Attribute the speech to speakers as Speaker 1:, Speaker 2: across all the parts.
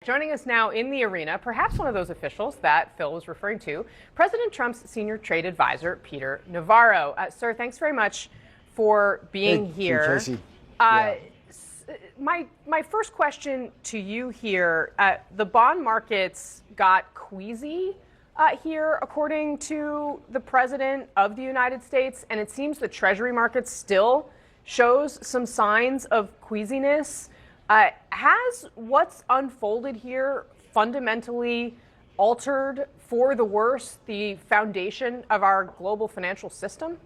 Speaker 1: Joining us now in the arena, perhaps one of those officials that Phil was referring to, President Trump's senior trade advisor, Peter Navarro. Sir, thanks very much for being here.
Speaker 2: Casey.
Speaker 1: My first question to you here, the bond markets got queasy here, according to the President of the United States, and it seems the Treasury market still shows some signs of queasiness. Has what's unfolded here fundamentally altered for the worse the foundation of our global financial system?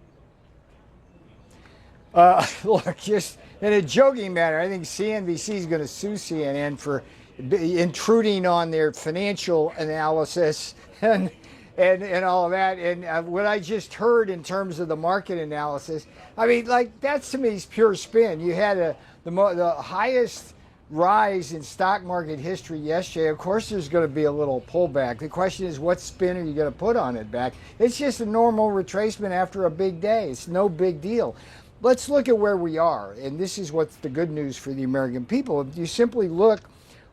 Speaker 2: Look, just in a joking manner, I think CNBC is going to sue CNN for intruding on their financial analysis and all of that. And what I just heard in terms of the market analysis, I mean, like, that's to me is pure spin. You had the highest rise in stock market history yesterday. Of course, there's going to be a little pullback. The question is, what spin are you going to put on it back? It's just a normal retracement after a big day. It's no big deal. Let's look at where we are, and this is what's the good news for the American people. If you simply look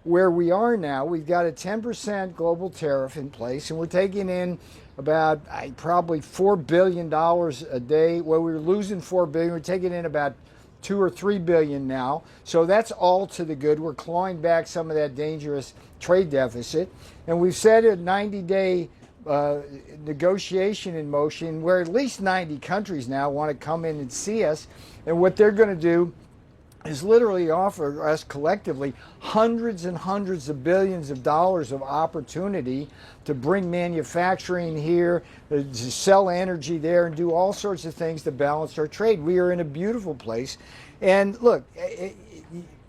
Speaker 2: where we are now, we've got a 10% global tariff in place, and we're taking in about probably $4 billion a day. Well, we were losing $4 billion. We're taking in about $2 or $3 billion now. So that's all to the good. We're clawing back some of that dangerous trade deficit. And we've set a 90-day negotiation in motion where at least 90 countries now want to come in and see us. And what they're going to do is literally offer us collectively hundreds and hundreds of billions of dollars of opportunity to bring manufacturing here, to sell energy there, and do all sorts of things to balance our trade. We are in a beautiful place. And look,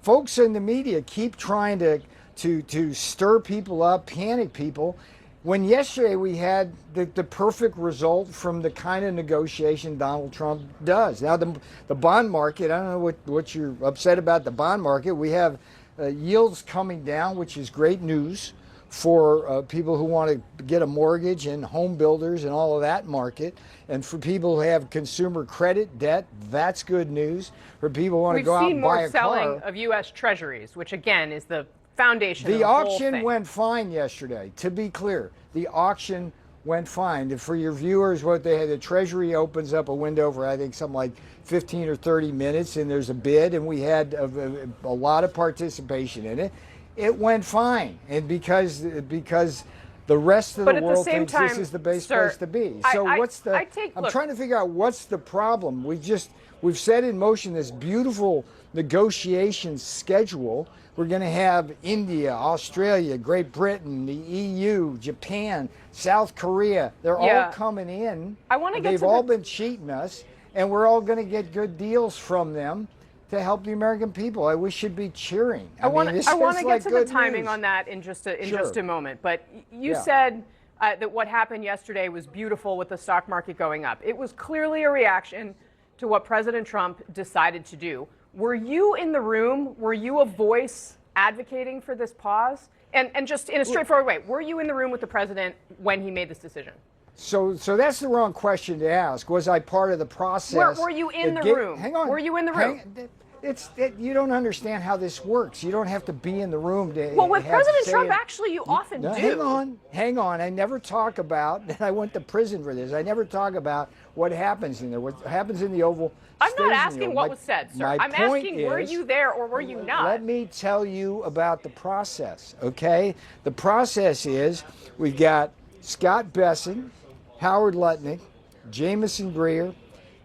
Speaker 2: folks in the media keep trying to stir people up, panic people, when yesterday we had the perfect result from the kind of negotiation Donald Trump does. Now, the bond market, I don't know what you're upset about the bond market. We have yields coming down, which is great news for people who want to get a mortgage and home builders and all of that market. And for people who have consumer credit debt, that's good news. For people who want to go out and buy a car.
Speaker 1: We've seen more selling of U.S. Treasuries, which again is the foundation of
Speaker 2: the
Speaker 1: whole
Speaker 2: auction
Speaker 1: thing.
Speaker 2: went fine yesterday, to be clear. The auction went fine. And for your viewers, what they had, the Treasury opens up a window for, I think, something like 15 or 30 minutes, and there's a bid, and we had a lot of participation in it. It went fine, and because the rest of the world thinks this is the best place to be. So I'm trying to figure out what's the problem. We've set in motion this beautiful negotiation schedule. We're going to have India, Australia, Great Britain, the EU, Japan, South Korea. They're all coming in. They've all been cheating us, and we're all going to get good deals from them to help the American people. We should be cheering.
Speaker 1: I want to get to the timing on that in just a moment. But you said that what happened yesterday was beautiful with the stock market going up. It was clearly a reaction to what President Trump decided to do. Were you in the room? Were you a voice advocating for this pause? And just in a straightforward way, were you in the room with the president when he made this decision?
Speaker 2: So that's the wrong question to ask. Was I part of the process?
Speaker 1: Were you in the room?
Speaker 2: Hang on.
Speaker 1: Were you in the room?
Speaker 2: You don't understand how this works. You don't have to be in the room to.
Speaker 1: Well, with President Trump, actually, you often do.
Speaker 2: Hang on. I never talk about, and I went to prison for this. I never talk about what happens in there. What happens in the Oval.
Speaker 1: I'm not asking what was said, sir. I'm asking, were you there or were you not?
Speaker 2: Let me tell you about the process, okay? The process is we've got Scott Bessent, Howard Lutnick, Jameson Greer,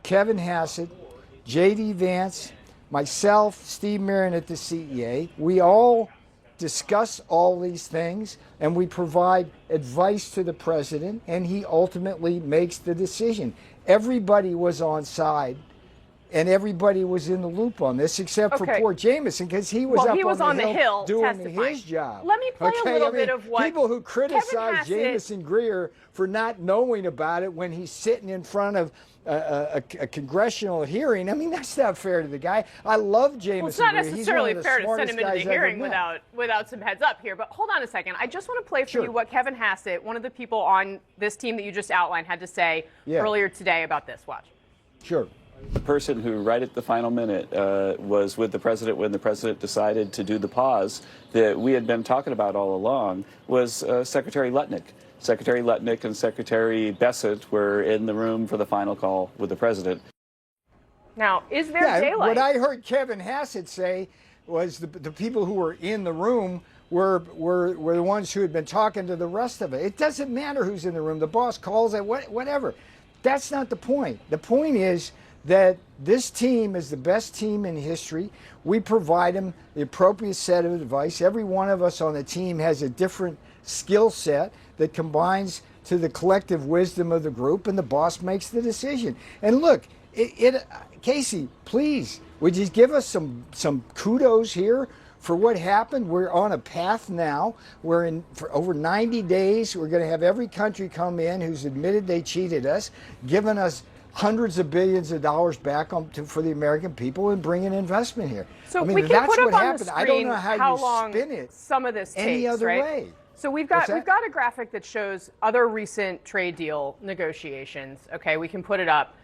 Speaker 2: Kevin Hassett, J.D. Vance, myself, Steve Marin at the CEA. We all discuss all these things, and we provide advice to the president, and he ultimately makes the decision. Everybody was on side, and everybody was in the loop on this, except for poor Jameson, because he was on the hill doing his job.
Speaker 1: Let me play a little bit of what
Speaker 2: people who criticize Jameson Greer for not knowing about it when he's sitting in front of a congressional hearing. I mean, that's not fair to the guy. I love Jameson.
Speaker 1: Well, it's not
Speaker 2: Greer.
Speaker 1: necessarily fair to send him into the hearing without some heads up here. But hold on a second. I just want to play for you what Kevin Hassett, one of the people on this team that you just outlined, had to say earlier today about this. Watch.
Speaker 2: Sure.
Speaker 3: The person who, right at the final minute, was with the president when the president decided to do the pause that we had been talking about all along was Secretary Lutnick. Secretary Lutnick and Secretary Bessent were in the room for the final call with the president.
Speaker 1: Now, is there daylight?
Speaker 2: What I heard Kevin Hassett say was the people who were in the room were the ones who had been talking to the rest of it. It doesn't matter who's in the room. The boss calls it, whatever. That's not the point. The point is that this team is the best team in history. We provide them the appropriate set of advice. Every one of us on the team has a different skill set that combines to the collective wisdom of the group, and the boss makes the decision. And look, Casey, please, would you give us some kudos here for what happened? We're on a path now. For over 90 days. We're going to have every country come in who's admitted they cheated us, giving us hundreds of billions of dollars back for the American people, and bringing investment here.
Speaker 1: So
Speaker 2: I mean,
Speaker 1: we can
Speaker 2: that's
Speaker 1: put up
Speaker 2: what
Speaker 1: on
Speaker 2: happened.
Speaker 1: the screen
Speaker 2: I don't know how you
Speaker 1: long
Speaker 2: spin it
Speaker 1: some of this
Speaker 2: any
Speaker 1: takes,
Speaker 2: other
Speaker 1: right?
Speaker 2: way.
Speaker 1: So we've got a graphic that shows other recent trade deal negotiations. Okay, we can put it up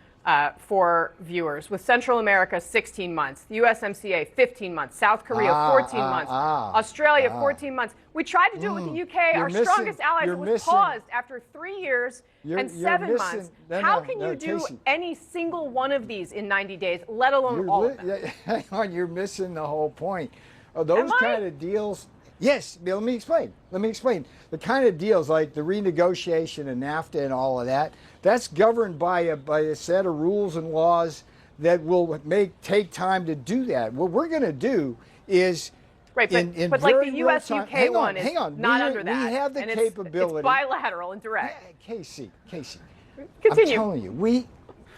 Speaker 1: for viewers. With Central America, 16 months. The USMCA, 15 months. South Korea, 14 months. Australia, 14 months. We tried to do it with the UK, our strongest allies. It was paused after 3 years and 7 months. How can you do
Speaker 2: Casey,
Speaker 1: any single one of these in 90 days, let alone all of them?
Speaker 2: Hang on, you're missing the whole point. Those kind of deals. Yes, let me explain. The kind of deals like the renegotiation and NAFTA and all of that, that's governed by a set of rules and laws that will take time to do that. What we're going to do is
Speaker 1: right, but like the US-UK one is not under that.
Speaker 2: We have the capability.
Speaker 1: It's bilateral and direct.
Speaker 2: Yeah, Casey.
Speaker 1: Continue.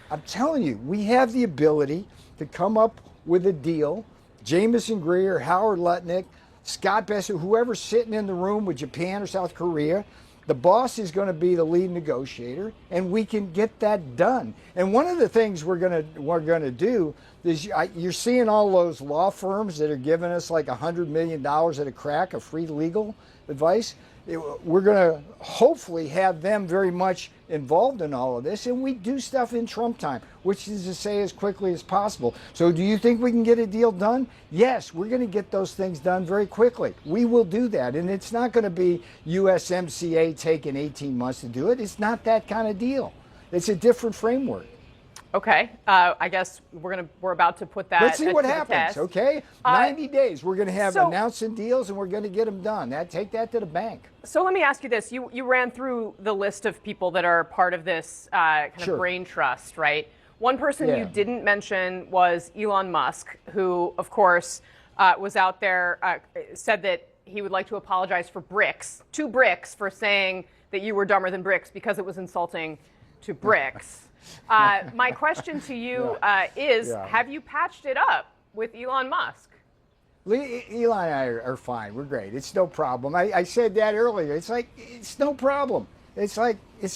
Speaker 2: I'm telling you, we have the ability to come up with a deal. Jameson Greer, Howard Lutnick, Scott Bessent, whoever's sitting in the room with Japan or South Korea, the boss is going to be the lead negotiator, and we can get that done. And one of the things we're going to do is you're seeing all those law firms that are giving us like $100 million at a crack of free legal advice. We're going to hopefully have them very much involved in all of this, and we do stuff in Trump time, which is to say as quickly as possible. So do you think we can get a deal done? Yes, we're going to get those things done very quickly. We will do that, and it's not going to be USMCA taking 18 months to do it. It's not that kind of deal. It's a different framework.
Speaker 1: Okay, I guess we're about to put that.
Speaker 2: Let's see what happens.
Speaker 1: Test.
Speaker 2: Okay, 90 days. We're going to have announcing deals, and we're going to get them done. Take that to the bank.
Speaker 1: So let me ask you this: you ran through the list of people that are part of this kind of brain trust, right? One person you didn't mention was Elon Musk, who, of course, was out there, said that he would like to apologize to BRICS, for saying that you were dumber than BRICS because it was insulting to BRICS. My question to you is, have you patched it up with Elon Musk?
Speaker 2: Elon and I are fine. We're great. It's no problem. I said that earlier. It's like, it's no problem. It's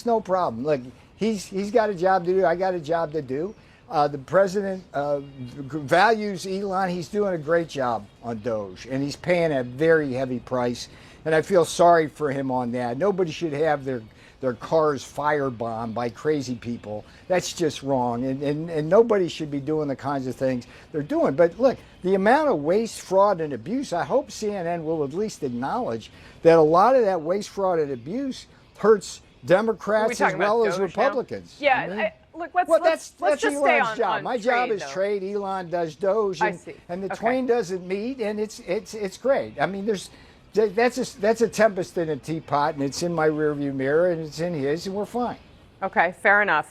Speaker 2: no problem. Look, he's got a job to do. I got a job to do. The president values Elon. He's doing a great job on Doge, and he's paying a very heavy price. And I feel sorry for him on that. Nobody should have their cars firebombed by crazy people. That's just wrong. And nobody should be doing the kinds of things they're doing. But look, the amount of waste, fraud, and abuse, I hope CNN will at least acknowledge that a lot of that waste, fraud, and abuse hurts Democrats as well as Republicans.
Speaker 1: Now? Yeah, look, let's just
Speaker 2: Elon's
Speaker 1: stay on
Speaker 2: job.
Speaker 1: on
Speaker 2: My
Speaker 1: trade,
Speaker 2: job is
Speaker 1: though.
Speaker 2: trade. Elon does Doge, and the twain doesn't meet, and it's great. I mean, that's a tempest in a teapot, and it's in my rearview mirror, and it's in his, and we're fine.
Speaker 1: Okay, fair enough.